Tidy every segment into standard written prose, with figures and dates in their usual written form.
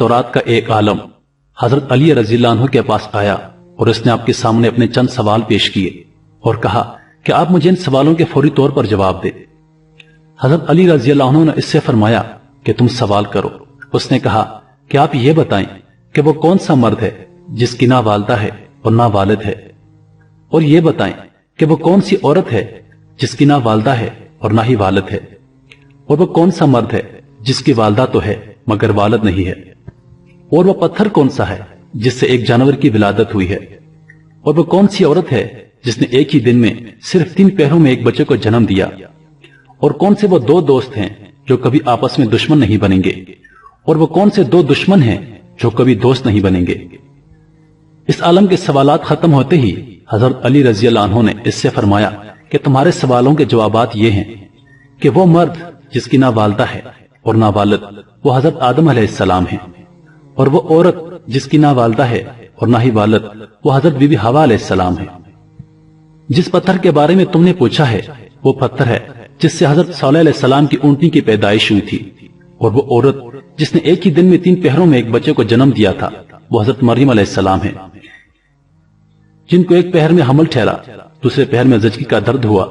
तौरात का एक आलम हजरत अली रजी अल्लाह अन्हु के पास आया और उसने आपके सामने अपने चंद सवाल पेश किए और कहा कि आप मुझे इन सवालों के फौरी तौर पर जवाब दे। हजरत अली रजी अल्लाह अन्हु ने इससे फरमाया कि तुम सवाल करो। उसने कहा कि आप ये बताएं कि वो कौन सा मर्द है जिसकी ना वालदा है और ना वालिद है, और ये बताएं कि वो कौन सी औरत है जिसकी ना वालदा है और ना ही वालिद है, और वो कौन सा मर्द है जिसकी वालदा तो है मगर वालिद नहीं है, और वो पत्थर कौन सा है जिससे एक जानवर की विलादत हुई है, और वो कौन सी औरत है जिसने एक ही दिन में सिर्फ 3 पहरों में एक बच्चे को जन्म दिया, और कौन से वो 2 दोस्त हैं जो कभी आपस में दुश्मन नहीं बनेंगे, और वो कौन से 2 दुश्मन हैं जो कभी दोस्त नहीं बनेंगे। इस आलम के सवालात खत्म होते ही हजरत अली रजी अल्लाह अन्हु ने इससे फरमाया कि तुम्हारे सवालों के जवाबात ये हैं कि वो मर्द जिसकी ना वालदा है और ना वालिद वो हजरत आदम अलैहिस्सलाम हैं, और वो औरत जिसकी ना वालदा है और ना ही वालिद वो हजरत बीबी हवा अलैहिस्सलाम है। जिस पत्थर के बारे में तुमने पूछा है वो पत्थर है जिससे हजरत सालेह अलैहिस्सलाम की ऊंटनी की पैदाइश हुई थी, और वो औरत जिसने एक ही दिन में 3 पहरों में एक बच्चे को जन्म दिया था वो हजरत मरियम अलैहिस्सलाम है, जिनको एक पहर में हमल ठहरा, दूसरे पहर में ज़चगी का दर्द हुआ,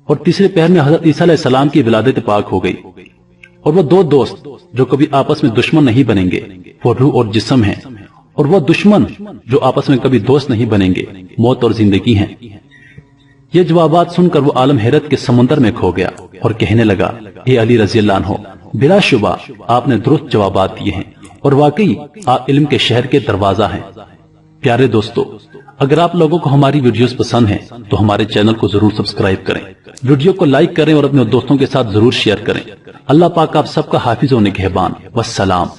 और तीसरे पहर में हजरत ईसा अलैहिस्सलाम की विलादत पाक हो गई। और वो 2 दोस्त जो कभी आपस में दुश्मन नहीं बनेंगे वो रूह और जिस्म हैं, और वो दुश्मन जो आपस में कभी दोस्त नहीं बनेंगे मौत और जिंदगी हैं। ये जवाबात सुनकर वो आलम हैरत के समुंदर में खो गया और कहने लगा, हे अली रजी अल्लाह अन्हु, बिलाशुबा आपने दुरुस्त जवाबात दिए हैं और वाकई आप इल्म के शहर के दरवाजा हैं। प्यारे दोस्तों, अगर आप लोगों को हमारी वीडियोस पसंद हैं तो हमारे चैनल को जरूर सब्सक्राइब करें, वीडियो को लाइक करें और अपने दोस्तों के साथ जरूर शेयर करें। अल्लाह पाक आप सबका हाफिज और निगहबान। वस्सलाम।